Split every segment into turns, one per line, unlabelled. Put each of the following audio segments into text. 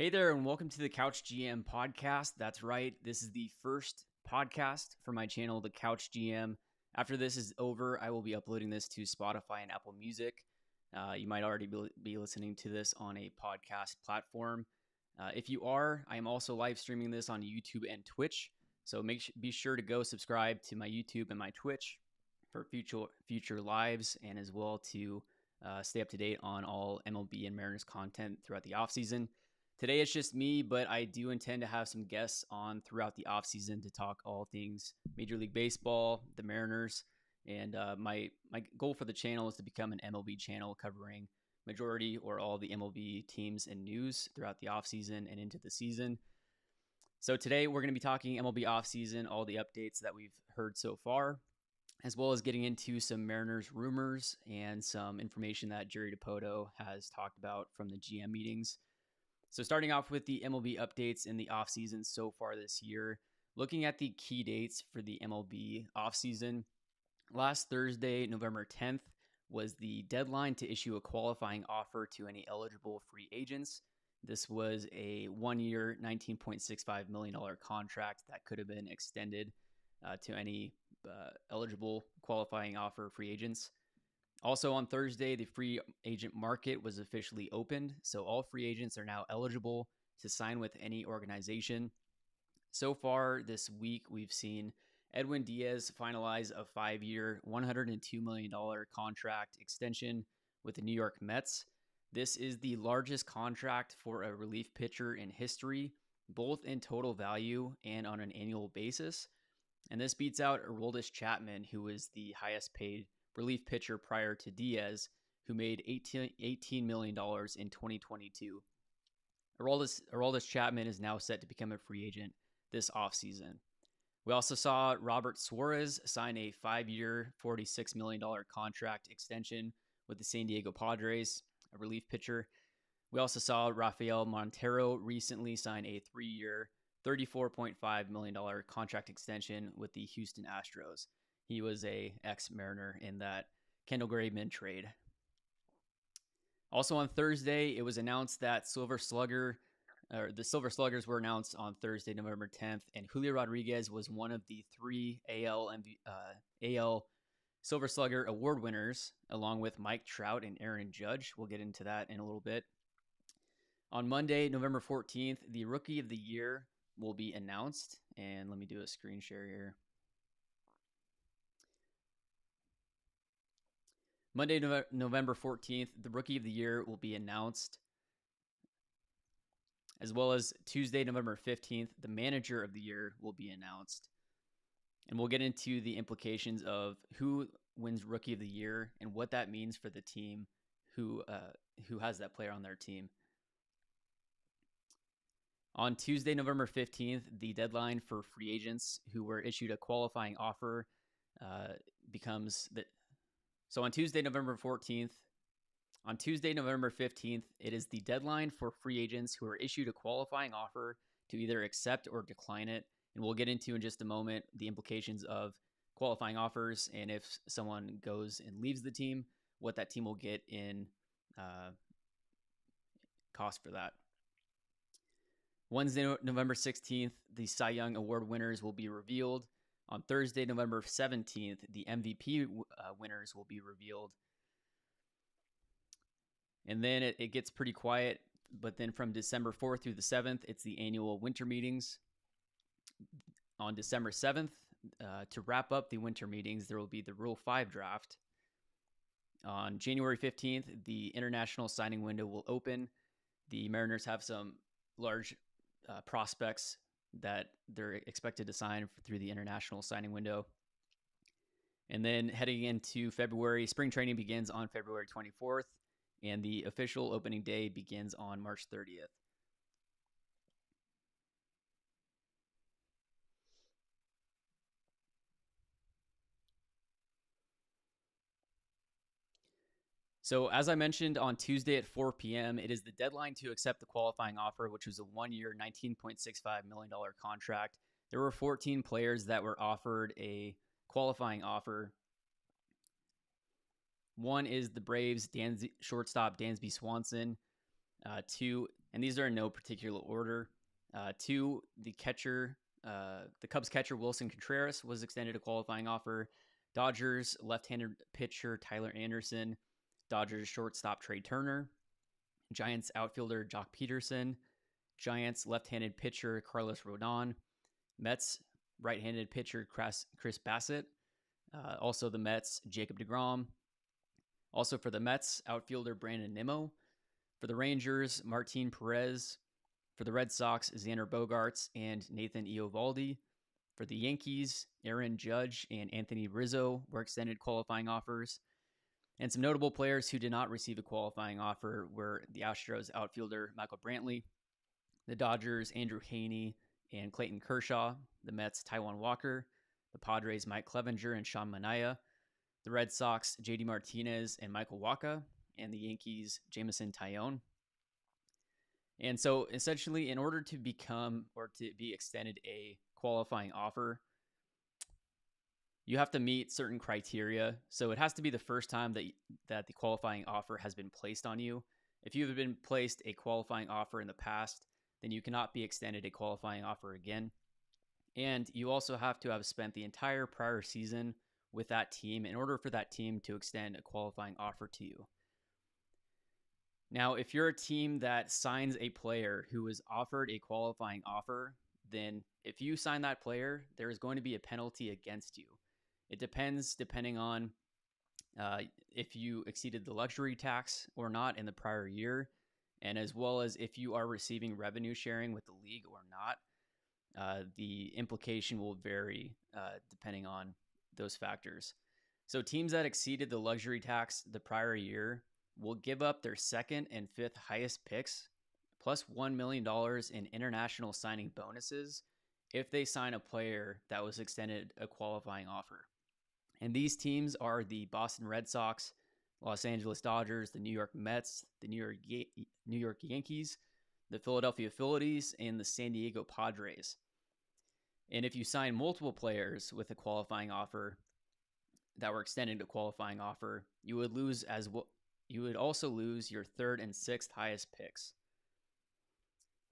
Hey there, and welcome to the Couch GM podcast. That's right, this is the first podcast for my channel, The Couch GM. After this is over, I will be uploading this to Spotify and Apple Music. You might already be listening to this on a podcast platform. If you are, I am also live streaming this on YouTube and Twitch. So be sure to go subscribe to my YouTube and my Twitch for future lives, and as well to stay up to date on all MLB and Mariners content throughout the offseason. Today it's just me, but I do intend to have some guests on throughout the offseason to talk all things Major League Baseball, the Mariners, and my goal for the channel is to become an MLB channel covering majority or all the MLB teams and news throughout the offseason and into the season. So today we're going to be talking MLB offseason, all the updates that we've heard so far, as well as getting into some Mariners rumors and some information that Jerry Dipoto has talked about from the GM meetings. So starting off with the MLB updates in the offseason so far this year, looking at the key dates for the MLB offseason, last Thursday, November 10th, was the deadline to issue a qualifying offer to any eligible free agents. This was a one-year, $19.65 million contract that could have been extended to any eligible qualifying offer free agents. Also on Thursday, the free agent market was officially opened, so all free agents are now eligible to sign with any organization. So far this week, we've seen Edwin Diaz finalize a 5-year, $102 million contract extension with the New York Mets. This is the largest contract for a relief pitcher in history, both in total value and on an annual basis. And this beats out Aroldis Chapman, who was the highest paid relief pitcher prior to Diaz, who made $18 million in 2022. Aroldis Chapman is now set to become a free agent this offseason. We also saw Robert Suarez sign a 5-year, $46 million contract extension with the San Diego Padres, a relief pitcher. We also saw Rafael Montero recently sign a 3-year, $34.5 million contract extension with the Houston Astros. He was a ex-Mariner in that Kendall Graveman trade. Also on Thursday, it was announced that the Silver Sluggers were announced on Thursday, November 10th, and Julio Rodriguez was one of the 3 AL Silver Slugger award winners, along with Mike Trout and Aaron Judge. We'll get into that in a little bit. On Monday, November 14th, the Rookie of the Year will be announced, and let me do a screen share here. Monday, November 14th, the Rookie of the Year will be announced, as well as Tuesday, November 15th, the Manager of the Year will be announced. And we'll get into the implications of who wins Rookie of the Year and what that means for the team who has that player on their team. On Tuesday, November 15th, the deadline for free agents who were issued a qualifying offer becomes the. So on Tuesday, November 15th, it is the deadline for free agents who are issued a qualifying offer to either accept or decline it. And we'll get into in just a moment the implications of qualifying offers, and if someone goes and leaves the team, what that team will get in cost for that. Wednesday, November 16th, the Cy Young Award winners will be revealed. On Thursday, November 17th, the MVP winners will be revealed. And then it gets pretty quiet, but then from December 4th through the 7th, it's the annual winter meetings. On December 7th, to wrap up the winter meetings, there will be the Rule 5 draft. On January 15th, the international signing window will open. The Mariners have some large prospects that they're expected to sign through the international signing window. And then heading into February, spring training begins on February 24th, and the official opening day begins on March 30th. So as I mentioned, on Tuesday at 4 p.m., it is the deadline to accept the qualifying offer, which was a 1-year, $19.65 million contract. There were 14 players that were offered a qualifying offer. One is the Braves' shortstop Dansby Swanson. Two, and these are in no particular order. Two, the catcher, the Cubs catcher Wilson Contreras was extended a qualifying offer. Dodgers left-handed pitcher Tyler Anderson. Dodgers shortstop Trey Turner. Giants outfielder Jock Peterson. Giants left-handed pitcher Carlos Rodon. Mets right-handed pitcher Chris Bassett. Also the Mets, Jacob deGrom. Also for the Mets, outfielder Brandon Nimmo. For the Rangers, Martin Perez. For the Red Sox, Xander Bogaerts and Nathan Eovaldi. For the Yankees, Aaron Judge and Anthony Rizzo were extended qualifying offers. And some notable players who did not receive a qualifying offer were the Astros outfielder Michael Brantley, the Dodgers Andrew Heaney and Clayton Kershaw, the Mets Taijuan Walker, the Padres Mike Clevenger and Sean Manaea, the Red Sox JD Martinez and Michael Wacha, and the Yankees Jameson Taillon. And so essentially, in order to become or to be extended a qualifying offer, you have to meet certain criteria. So it has to be the first time that the qualifying offer has been placed on you. If you've been placed a qualifying offer in the past, then you cannot be extended a qualifying offer again. And you also have to have spent the entire prior season with that team in order for that team to extend a qualifying offer to you. Now, if you're a team that signs a player who is offered a qualifying offer, then if you sign that player, there is going to be a penalty against you. It depending on if you exceeded the luxury tax or not in the prior year, and as well as if you are receiving revenue sharing with the league or not. The implication will vary depending on those factors. So teams that exceeded the luxury tax the prior year will give up their second and fifth highest picks, plus $1 million in international signing bonuses if they sign a player that was extended a qualifying offer. And these teams are the Boston Red Sox, Los Angeles Dodgers, the New York Mets, the New York Yankees, the Philadelphia Phillies, and the San Diego Padres. And if you sign multiple players with a qualifying offer that were extended a qualifying offer, you would lose as well. You would also lose your third and sixth highest picks.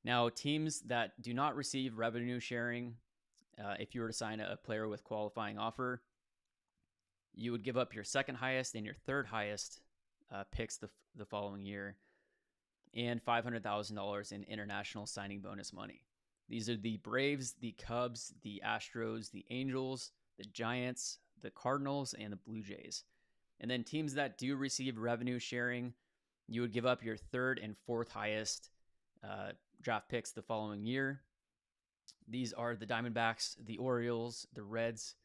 Now, teams that do not receive revenue sharing, if you were to sign a player with qualifying offer, you would give up your second highest and your third highest picks the following year, and $500,000 in international signing bonus money. These are the Braves, the Cubs, the Astros, the Angels, the Giants, the Cardinals, and the Blue Jays. And then teams that do receive revenue sharing, you would give up your third and fourth highest draft picks the following year. These are the Diamondbacks, the Orioles, the Reds,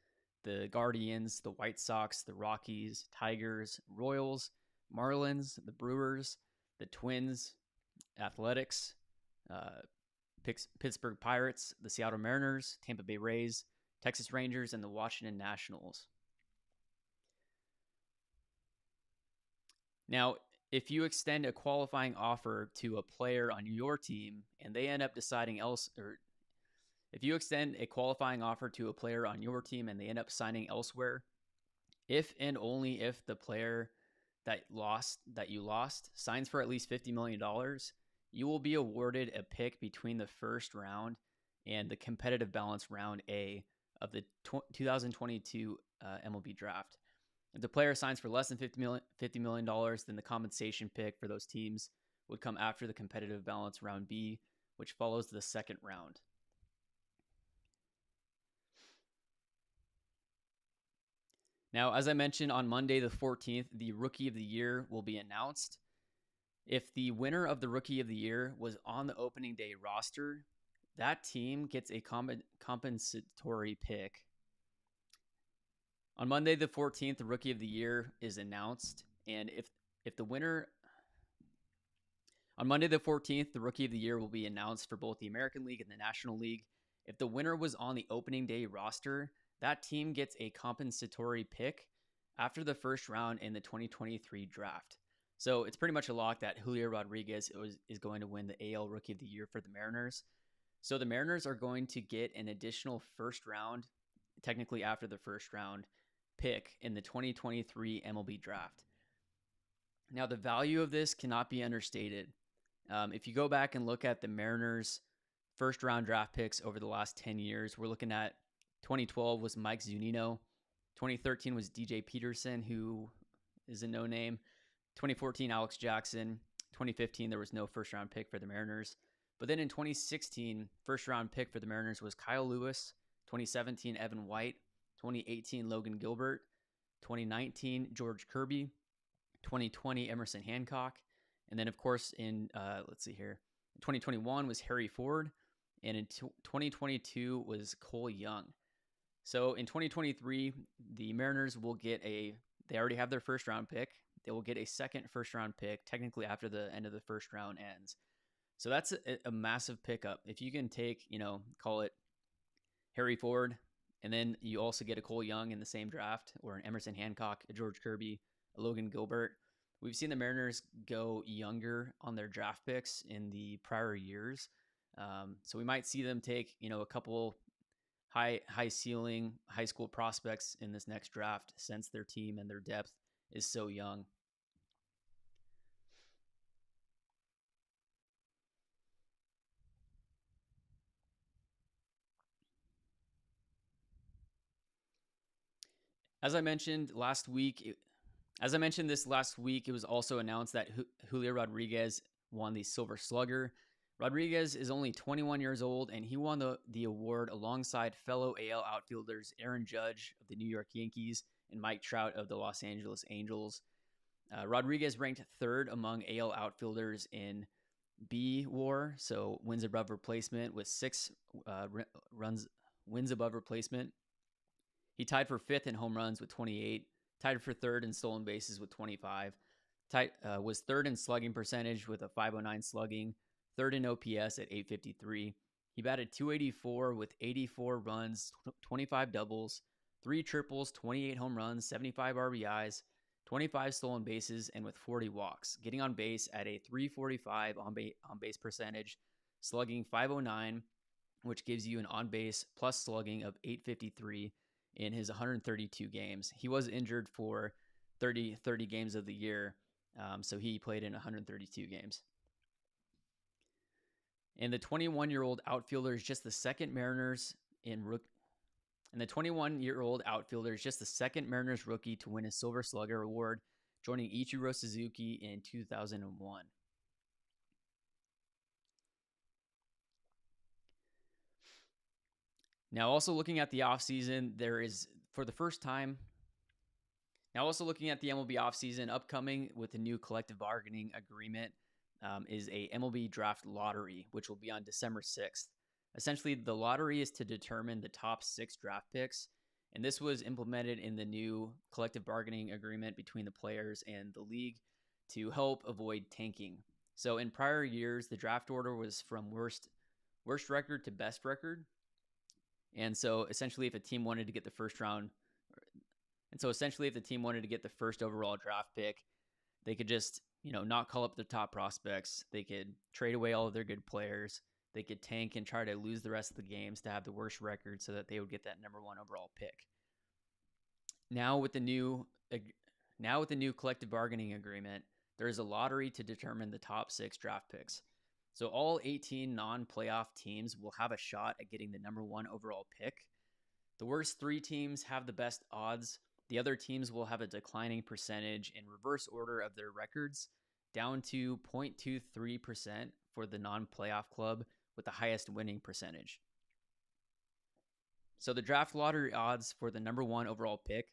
the Guardians, the White Sox, the Rockies, Tigers, Royals, Marlins, the Brewers, the Twins, Athletics, Pittsburgh Pirates, the Seattle Mariners, Tampa Bay Rays, Texas Rangers, and the Washington Nationals. Now, if you extend a qualifying offer to a player on your team and they end up deciding else, or if you extend a qualifying offer to a player on your team and they end up signing elsewhere, if and only if the player that you lost signs for at least $50 million, you will be awarded a pick between the first round and the competitive balance round A of the 2022 MLB draft. If the player signs for less than $50 million, then the compensation pick for those teams would come after the competitive balance round B, which follows the second round. Now, as I mentioned, on Monday the 14th, the Rookie of the Year will be announced. If the winner of the Rookie of the Year was on the opening day roster, that team gets a compensatory pick. On Monday the 14th, the Rookie of the Year is announced, and if the winner on Monday the 14th, the Rookie of the Year will be announced for both the American League and the National League. If the winner was on the opening day roster, that team gets a compensatory pick after the first round in the 2023 draft. So it's pretty much a lock that Julio Rodriguez is going to win the AL Rookie of the Year for the Mariners. So the Mariners are going to get an additional first round, technically after the first round, pick in the 2023 MLB draft. Now, the value of this cannot be understated. If you go back and look at the Mariners' first round draft picks over the last 10 years, we're looking at 2012 was Mike Zunino. 2013 was DJ Peterson, who is a no name. 2014, Alex Jackson. 2015, there was no first round pick for the Mariners. But then in 2016, first round pick for the Mariners was Kyle Lewis. 2017, Evan White. 2018, Logan Gilbert. 2019, George Kirby. 2020, Emerson Hancock. And then, of course, in, let's see here, 2021 was Harry Ford. And in 2022 was Cole Young. So in 2023, the Mariners will get they already have their first round pick. They will get a second first round pick, technically after the end of the first round ends. So that's a massive pickup. If you can take, call it Harry Ford, and then you also get a Cole Young in the same draft, or an Emerson Hancock, a George Kirby, a Logan Gilbert. We've seen the Mariners go younger on their draft picks in the prior years. So we might see them take, a couple high ceiling high school prospects in this next draft, since their team and their depth is so young. As I mentioned last week, this last week, it was also announced that Julio Rodriguez won the Silver Slugger. Rodriguez is only 21 years old, and he won the award alongside fellow AL outfielders Aaron Judge of the New York Yankees and Mike Trout of the Los Angeles Angels. Rodriguez ranked third among AL outfielders in B WAR, so wins above replacement, with 6 wins above replacement. He tied for fifth in home runs with 28, tied for third in stolen bases with 25, was third in slugging percentage with a 509 slugging, third in OPS at 853. He batted 284 with 84 runs, 25 doubles, 3 triples, 28 home runs, 75 RBIs, 25 stolen bases, and with 40 walks, getting on base at a 345 on base percentage, slugging 509, which gives you an on base plus slugging of 853 in his 132 games. He was injured for 30 games of the year, so he played in 132 games. And the 21-year-old outfielder is just the second Mariners rookie to win a Silver Slugger award, joining Ichiro Suzuki in 2001. Now, also looking at the offseason, there is, for the first time, looking at the MLB offseason upcoming with the new collective bargaining agreement, is a MLB draft lottery, which will be on December 6th. Essentially, the lottery is to determine the top 6 draft picks, and this was implemented in the new collective bargaining agreement between the players and the league to help avoid tanking. So in prior years, the draft order was from worst record to best record. And so essentially, if a team wanted to get the first overall draft pick, they could just, not call up the top prospects. They could trade away all of their good players. They could tank and try to lose the rest of the games to have the worst record so that they would get that number 1 overall pick. Now with the new collective bargaining agreement, there is a lottery to determine the top 6 draft picks. So all 18 non-playoff teams will have a shot at getting the number 1 overall pick. The worst 3 teams have the best odds. The other teams will have a declining percentage in reverse order of their records, down to 0.23% for the non-playoff club with the highest winning percentage. So the draft lottery odds for the number 1 overall pick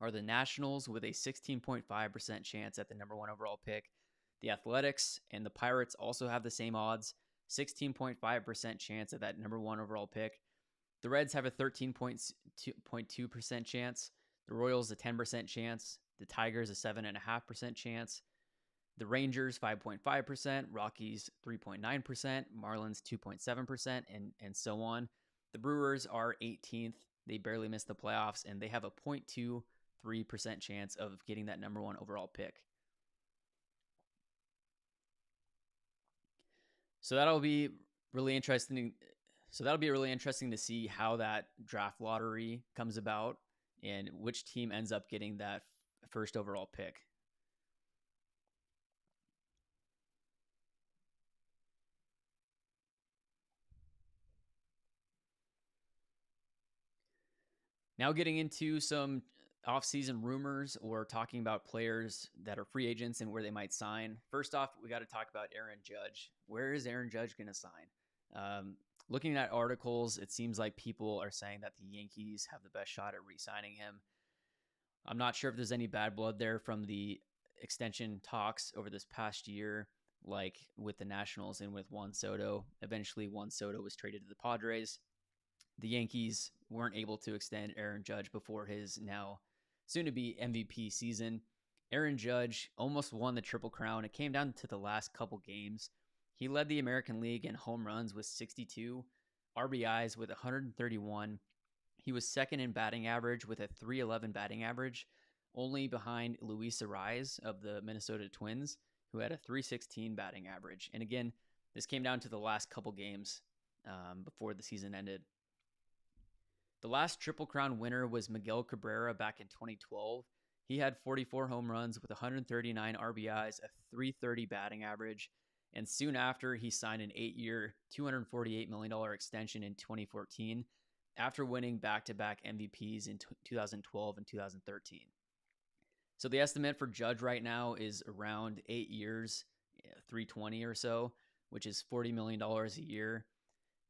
are the Nationals with a 16.5% chance at the number 1 overall pick. The Athletics and the Pirates also have the same odds, 16.5% chance at that number 1 overall pick. The Reds have a 13.2% chance. The Royals a 10% chance. The Tigers a 7.5% chance. The Rangers 5.5%. Rockies 3.9%. Marlins 2.7%, and so on. The Brewers are 18th. They barely missed the playoffs, and they have a 0.23% chance of getting that number 1 overall pick. So that'll be really interesting. To see how that draft lottery comes about and which team ends up getting that first overall pick. Now getting into some offseason rumors or talking about players that are free agents and where they might sign. First off, we got to talk about Aaron Judge. Where is Aaron Judge going to sign? Looking at articles, it seems like people are saying that the Yankees have the best shot at re-signing him. I'm not sure if there's any bad blood there from the extension talks over this past year, like with the Nationals and with Juan Soto. Eventually, Juan Soto was traded to the Padres. The Yankees weren't able to extend Aaron Judge before his now soon-to-be MVP season. Aaron Judge almost won the Triple Crown. It came down to the last couple games. He led the American League in home runs with 62, RBIs with 131. He was second in batting average with a .311 batting average, only behind Luis Arraez of the Minnesota Twins, who had a .316 batting average. And again, this came down to the last couple games before the season ended. The last Triple Crown winner was Miguel Cabrera back in 2012. He had 44 home runs with 139 RBIs, a .330 batting average, and soon after, he signed an 8-year, $248 million extension in 2014 after winning back-to-back MVPs in 2012 and 2013. So the estimate for Judge right now is around 8 years, 320 or so, which is $40 million a year.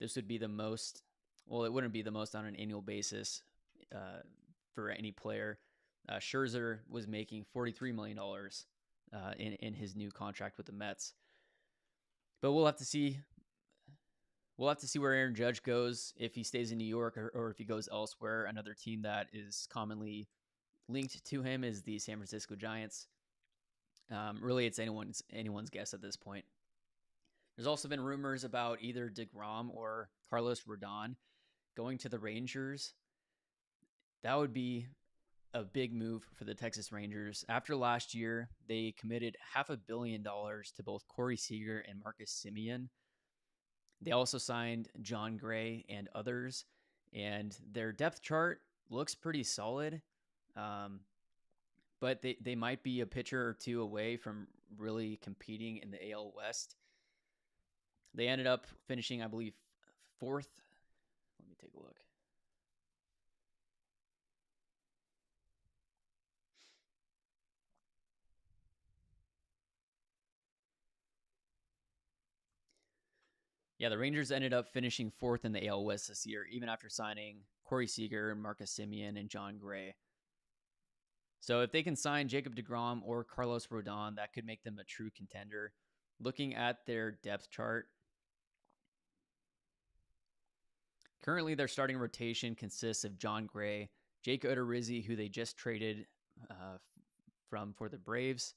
This would be the most, well, it wouldn't be the most on an annual basis for any player. Scherzer was making $43 million in his new contract with the Mets. But we'll have to see. We'll have to see where Aaron Judge goes, if he stays in New York or if he goes elsewhere. Another team that is commonly linked to him is the San Francisco Giants. Really, it's anyone's guess at this point. There's also been rumors about either DeGrom or Carlos Rodon going to the Rangers. That would be a big move for the Texas Rangers. After last year, they committed $500 million to both Corey Seager and Marcus Semien. They also signed John Gray and others, and their depth chart looks pretty solid. But they might be a pitcher or two away from really competing in the AL West. They ended up finishing, I believe, 4th. Let me take a look. Yeah, the Rangers ended up finishing 4th in the AL West this year, even after signing Corey Seager, Marcus Semien, and John Gray. So if they can sign Jacob deGrom or Carlos Rodon, that could make them a true contender. Looking at their depth chart, currently their starting rotation consists of John Gray, Jake Odorizzi, who they just traded for the Braves,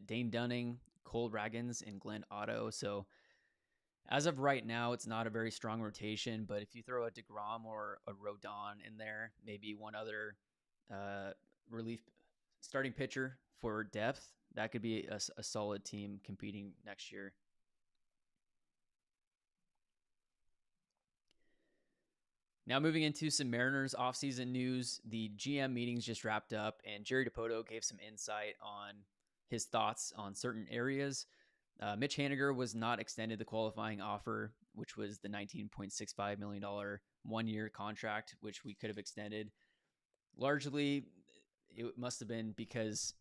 Dane Dunning, Cole Ragans, and Glenn Otto. So as of right now, it's not a very strong rotation, but if you throw a DeGrom or a Rodon in there, maybe one other relief starting pitcher for depth, that could be a solid team competing next year. Now moving into some Mariners offseason news, the GM meetings just wrapped up, and Jerry Dipoto gave some insight on his thoughts on certain areas. Mitch Haniger was not extended the qualifying offer, which was the $19.65 million one-year contract, which we could have extended. Largely, it must have been because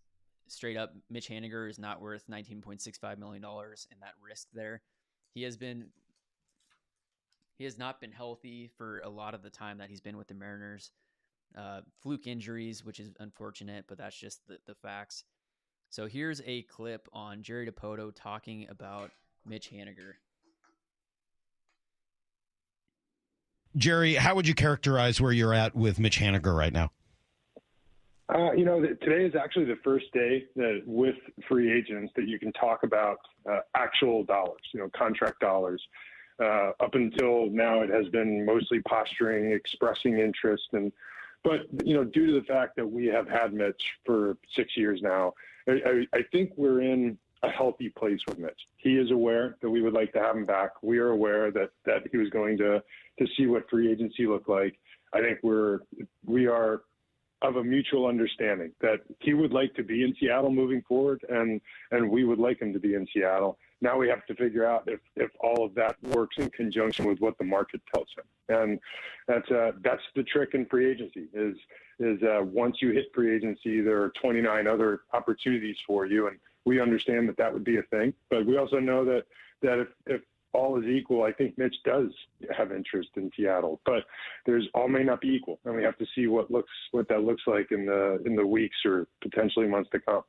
straight up Mitch Haniger is not worth $19.65 million and that risk there. He has not been healthy for a lot of the time that he's been with the Mariners. Fluke injuries, which is unfortunate, but that's just the facts. So here's a clip on Jerry Dipoto talking about Mitch Haniger.
Jerry, how would you characterize where you're at with Mitch Haniger right now?
Today is actually the first day that with free agents that you can talk about actual dollars, contract dollars. Up until now, it has been mostly posturing, expressing interest. But due to the fact that we have had Mitch for 6 years now, I think we're in a healthy place with Mitch. He is aware that we would like to have him back. We are aware that he was going to see what free agency looked like. I think we are of a mutual understanding that he would like to be in Seattle moving forward, and we would like him to be in Seattle. Now we have to figure out if all of that works in conjunction with what the market tells him. And that's the trick in free agency is once you hit free agency, there are 29 other opportunities for you. And we understand that would be a thing, but we also know that if all is equal, I think Mitch does have interest in Seattle, but all may not be equal. And we have to see what that looks like in the weeks or potentially months to come.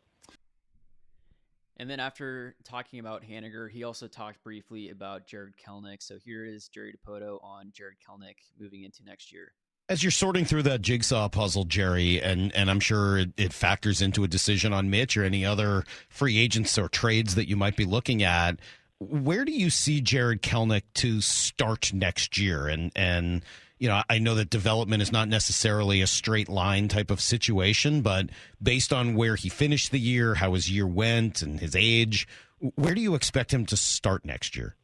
And then after talking about Haniger, he also talked briefly about Jared Kelenic. So here is Jerry Dipoto on Jared Kelenic moving into next year.
As you're sorting through that jigsaw puzzle, Jerry, and I'm sure it factors into a decision on Mitch or any other free agents or trades that you might be looking at, where do you see Jared Kelenic to start next year? And you know, I know that development is not necessarily a straight line type of situation, but based on where he finished the year, how his year went, and his age, where do you expect him to start next year?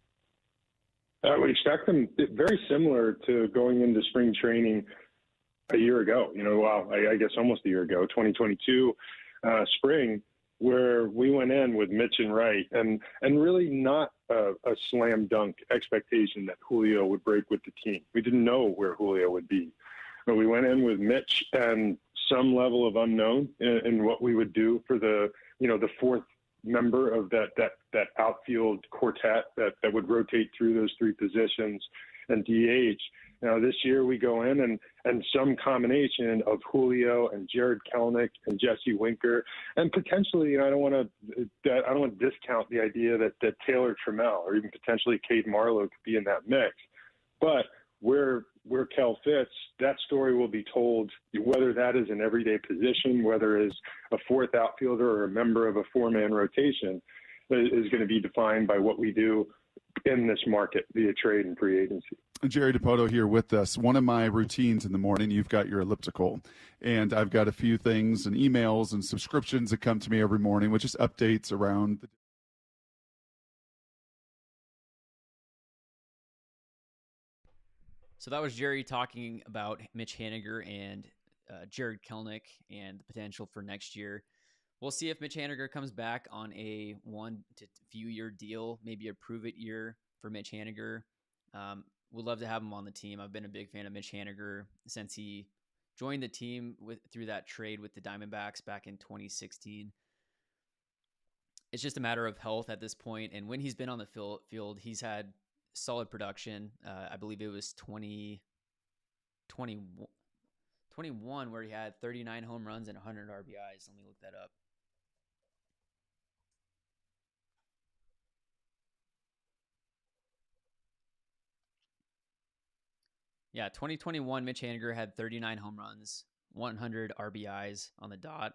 I would expect him very similar to going into spring training a year ago. I guess almost a year ago, 2022 spring, where we went in with Mitch and Wright, and really not a slam dunk expectation that Julio would break with the team. We didn't know where Julio would be, but we went in with Mitch and some level of unknown in what we would do for the fourth member of that outfield quartet that would rotate through those three positions and DH. Now this year we go in and some combination of Julio and Jared Kelenic and Jesse Winker, and potentially, I don't want to discount the idea that Taylor Trammell or even potentially Cade Marlowe could be in that mix. But where Kel fits, that story will be told, whether that is an everyday position, whether it is a fourth outfielder or a member of a four-man rotation, is going to be defined by what we do in this market via trade and free agency.
Jerry Dipoto here with us. One of my routines in the morning, you've got your elliptical, and I've got a few things and emails and subscriptions that come to me every morning, which is updates around the
So that was Jerry talking about Mitch Haniger and Jared Kelenic and the potential for next year. We'll see if Mitch Haniger comes back on a 1 to few year deal, maybe a prove it year for Mitch Haniger. We'd love to have him on the team. I've been a big fan of Mitch Haniger since he joined the team through that trade with the Diamondbacks back in 2016. It's just a matter of health at this point. And when he's been on the field, he's had solid production. I believe it was 2021 where he had 39 home runs and 100 RBIs. Let me look that up. Yeah, 2021, Mitch Haniger had 39 home runs, 100 RBIs on the dot.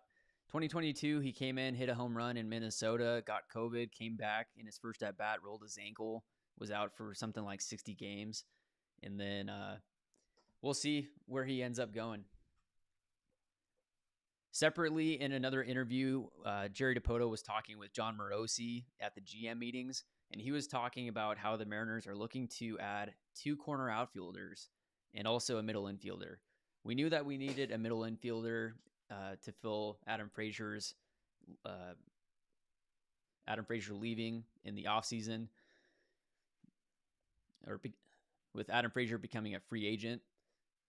2022, he came in, hit a home run in Minnesota, got COVID, came back in his first at-bat, rolled his ankle, was out for something like 60 games. And then we'll see where he ends up going. Separately, in another interview, Jerry Dipoto was talking with John Morosi at the GM meetings, and he was talking about how the Mariners are looking to add 2 corner outfielders and also a middle infielder. We knew that we needed a middle infielder to fill Adam Frazier leaving in the offseason, or with Adam Frazier becoming a free agent.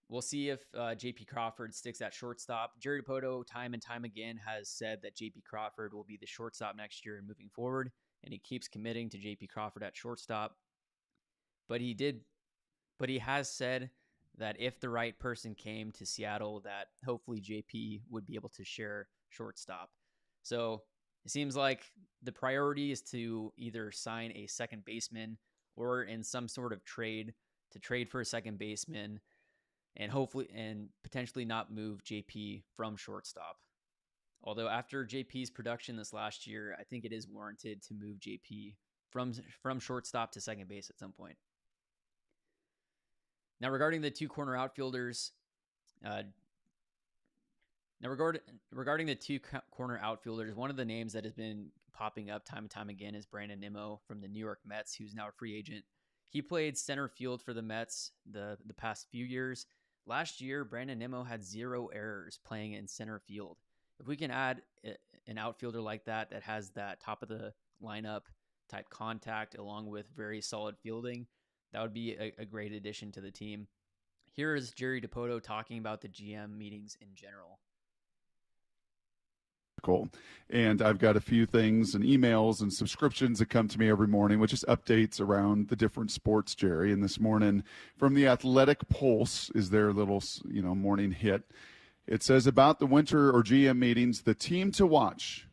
We'll see if J.P. Crawford sticks at shortstop. Jerry Dipoto, time and time again, has said that J.P. Crawford will be the shortstop next year and moving forward, and he keeps committing to J.P. Crawford at shortstop. But he has said that if the right person came to Seattle, that hopefully JP would be able to share shortstop. So it seems like the priority is to either sign a second baseman or in some sort of trade to trade for a second baseman and hopefully and potentially not move JP from shortstop. Although after JP's production this last year, I think it is warranted to move JP from shortstop to second base at some point. Now, regarding the 2 corner outfielders, regarding the 2 corner outfielders, one of the names that has been popping up time and time again is Brandon Nimmo from the New York Mets, who's now a free agent. He played center field for the Mets the past few years. last year, Brandon Nimmo had 0 errors playing in center field. If we can add an outfielder like that has that top of the lineup type contact along with very solid fielding, that would be a great addition to the team. Here is Jerry Dipoto talking about the GM meetings in general.
And I've got a few things and emails and subscriptions that come to me every morning, which is updates around the different sports, Jerry. And this morning from the Athletic Pulse is their little, morning hit. It says about the winter or GM meetings, the team to watch,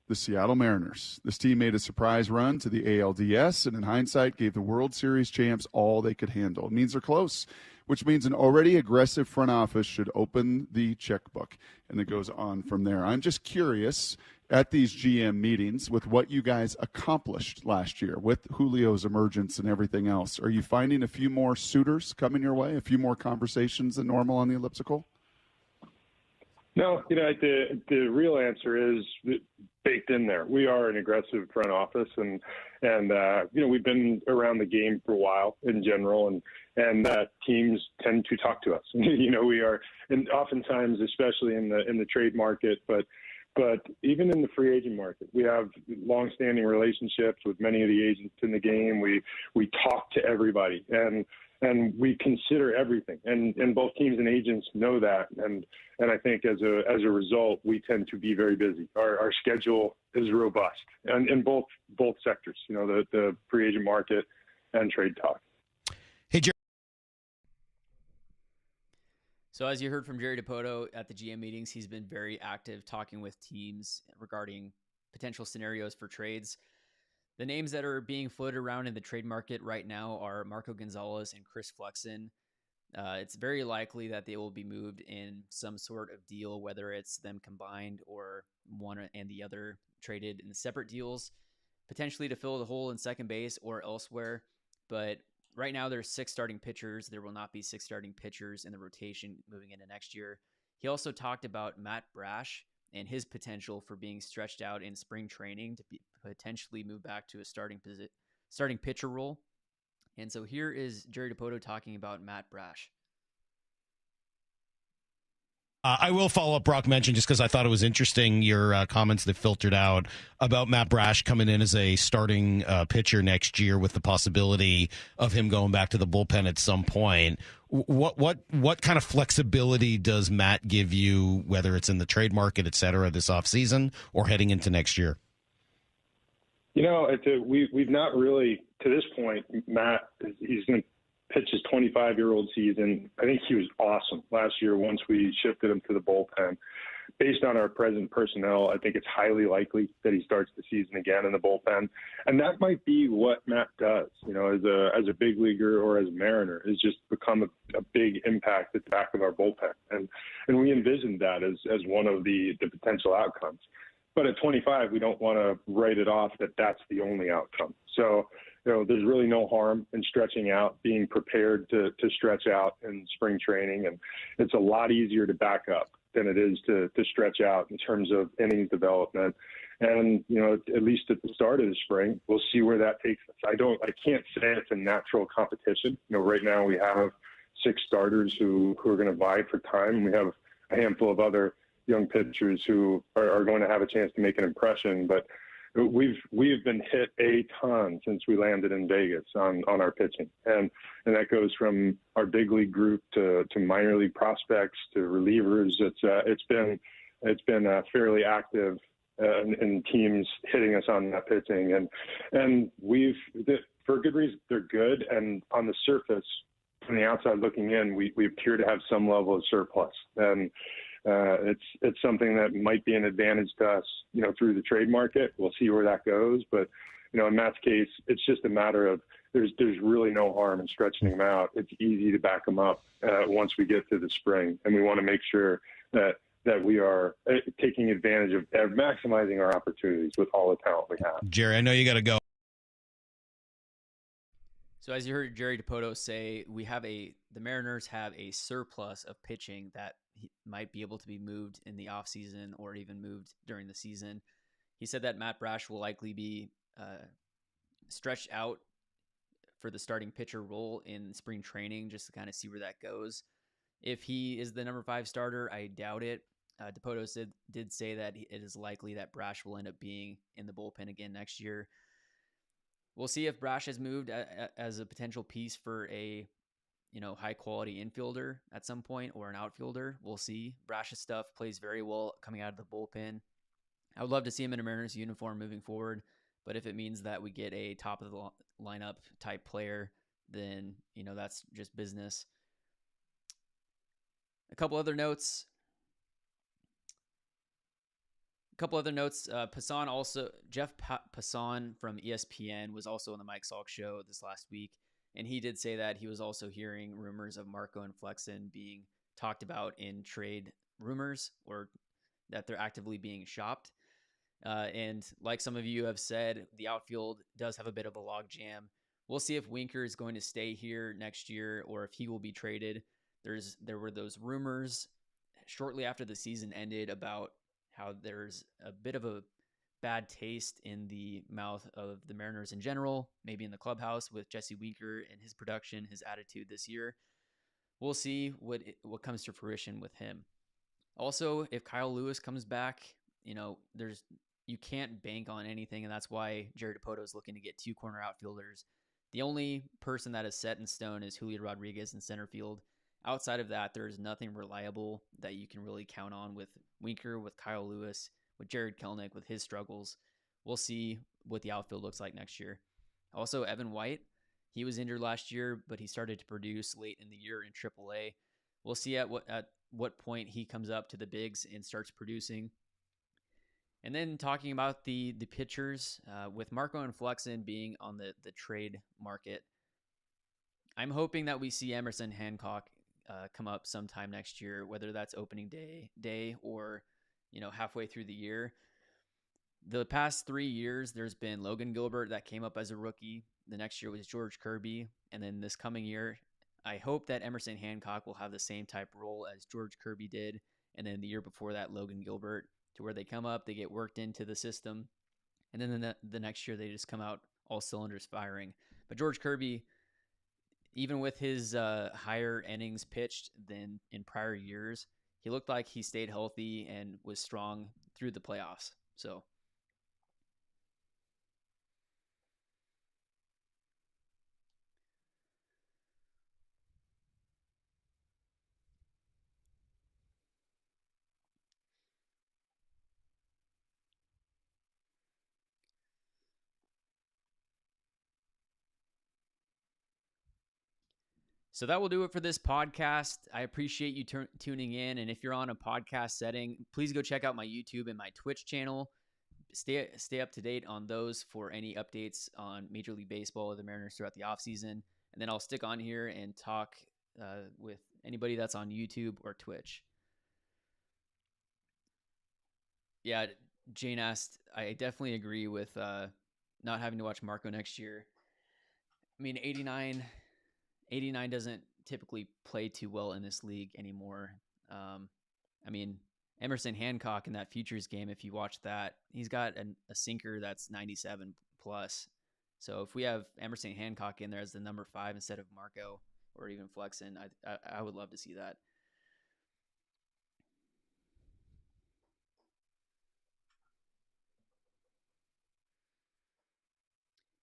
the Seattle Mariners. This team made a surprise run to the ALDS and in hindsight gave the World Series champs all they could handle. It means they're close, which means an already aggressive front office should open the checkbook. And it goes on from there. I'm just curious at these GM meetings with what you guys accomplished last year with Julio's emergence and everything else. Are you finding a few more suitors coming your way, a few more conversations than normal on the elliptical?
No, the real answer is baked in there. We are an aggressive front office, and we've been around the game for a while in general, and teams tend to talk to us. We are, and oftentimes, especially in the trade market, but even in the free agent market, we have longstanding relationships with many of the agents in the game. We talk to everybody, and we consider everything, and both teams and agents know that, and I think as a result, we tend to be very busy. Our schedule is robust, and in both sectors, the free agent market and trade talk.
Hey, Jerry.
So as you heard from Jerry Dipoto at the GM meetings, he's been very active talking with teams regarding potential scenarios for trades. The names that are being floated around in the trade market right now are Marco Gonzalez and Chris Flexen. It's very likely that they will be moved in some sort of deal, whether it's them combined or one and the other traded in separate deals, potentially to fill the hole in second base or elsewhere. But right now there's 6 starting pitchers. There will not be 6 starting pitchers in the rotation moving into next year. He also talked about Matt Brash and his potential for being stretched out in spring training to potentially move back to a starting pitcher role. And so here is Jerry Dipoto talking about Matt Brash.
I will follow up, Brock mentioned, just because I thought it was interesting, your comments that filtered out about Matt Brash coming in as a starting pitcher next year with the possibility of him going back to the bullpen at some point. What kind of flexibility does Matt give you, whether it's in the trade market, et cetera, this offseason or heading into next year?
We've not really, to this point, Matt, he's going to pitch his 25-year-old season. I think he was awesome last year once we shifted him to the bullpen. Based on our present personnel, I think it's highly likely that he starts the season again in the bullpen. And that might be what Matt does, as a big leaguer or as a Mariner, is just become a big impact at the back of our bullpen. And we envisioned that as one of the potential outcomes. But at 25, we don't want to write it off that that's the only outcome. So, there's really no harm in stretching out, being prepared to stretch out in spring training. And it's a lot easier to back up than it is to stretch out in terms of innings development. And, at least at the start of the spring, we'll see where that takes us. I can't say it's a natural competition. Right now we have 6 starters who are going to vie for time. We have a handful of other young pitchers who are going to have a chance to make an impression, but we've been hit a ton since we landed in Vegas on our pitching, and that goes from our big league group to minor league prospects to relievers. It's been fairly active in teams hitting us on that pitching, and for good reason. They're good, and on the surface, from the outside looking in, we appear to have some level of surplus, and it's something that might be an advantage to us, through the trade market. We'll see where that goes. But, in Matt's case, it's just a matter of there's really no harm in stretching him out. It's easy to back him up once we get to the spring. And we want to make sure that we are taking advantage of maximizing our opportunities with all the talent we have.
Jerry, I know you got to go.
So as you heard Jerry Dipoto say, the Mariners have a surplus of pitching that might be able to be moved in the offseason or even moved during the season. He said that Matt Brash will likely be stretched out for the starting pitcher role in spring training just to kind of see where that goes. If he is the number 5 starter, I doubt it. DePotos did say that it is likely that Brash will end up being in the bullpen again next year. We'll see if Brash has moved as a potential piece for a high quality infielder at some point or an outfielder. We'll see. Brash's stuff plays very well coming out of the bullpen. I would love to see him in a Mariners uniform moving forward, but if it means that we get a top of the lineup type player, then that's just business. A couple other notes. Passan also, Jeff Passan from ESPN was also on the Mike Salk show this last week, and he did say that he was also hearing rumors of Marco and Flexen being talked about in trade rumors, or that they're actively being shopped. And like some of you have said, the outfield does have a bit of a log jam. We'll see if Winker is going to stay here next year or if he will be traded. There were those rumors shortly after the season ended about how there's a bit of a bad taste in the mouth of the Mariners in general, maybe in the clubhouse with Jesse Winker and his production, his attitude this year. We'll see what comes to fruition with him. Also, if Kyle Lewis comes back, you can't bank on anything, and that's why Jared Dipoto is looking to get 2 corner outfielders. The only person that is set in stone is Julio Rodriguez in center field. Outside of that, there's nothing reliable that you can really count on with Winker, with Kyle Lewis, with Jared Kelenic, with his struggles. We'll see what the outfield looks like next year. Also, Evan White, he was injured last year, but he started to produce late in the year in AAA. We'll see at what point he comes up to the bigs and starts producing. And then talking about the pitchers, with Marco and Flexen being on the trade market, I'm hoping that we see Emerson Hancock come up sometime next year, whether that's opening day or halfway through the year. The past 3 years, there's been Logan Gilbert that came up as a rookie. The next year was George Kirby. And then this coming year, I hope that Emerson Hancock will have the same type role as George Kirby did. And then the year before that, Logan Gilbert, to where they come up, they get worked into the system. And then the next year, they just come out all cylinders firing. But George Kirby, even with his higher innings pitched than in prior years, he looked like he stayed healthy and was strong through the playoffs. So that will do it for this podcast. I appreciate you tuning in. And if you're on a podcast setting, please go check out my YouTube and my Twitch channel. Stay up to date on those for any updates on Major League Baseball or the Mariners throughout the offseason. And then I'll stick on here and talk with anybody that's on YouTube or Twitch. Yeah, Jane asked, I definitely agree with not having to watch Marco next year. I mean, 89 doesn't typically play too well in this league anymore. I mean, Emerson Hancock in that Futures game, if you watch that, he's got a sinker that's 97 plus. So if we have Emerson Hancock in there as the number 5 instead of Marco or even Flexen, I would love to see that.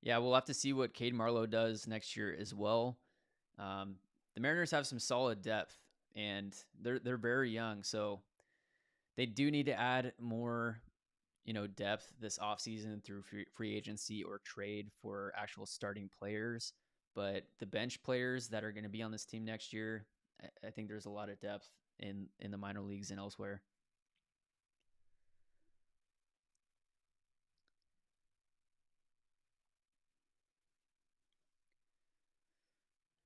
Yeah, we'll have to see what Cade Marlowe does next year as well. The Mariners have some solid depth, and they're very young, so they do need to add more, depth this offseason through free agency or trade for actual starting players. But the bench players that are going to be on this team next year, I think there's a lot of depth in the minor leagues and elsewhere.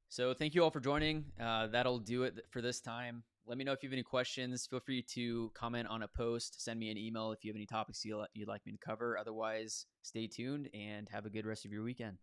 So thank you all for joining. That'll do it for this time. Let me know if you have any questions. Feel free to comment on a post. Send me an email if you have any topics you'd like me to cover. Otherwise, stay tuned and have a good rest of your weekend.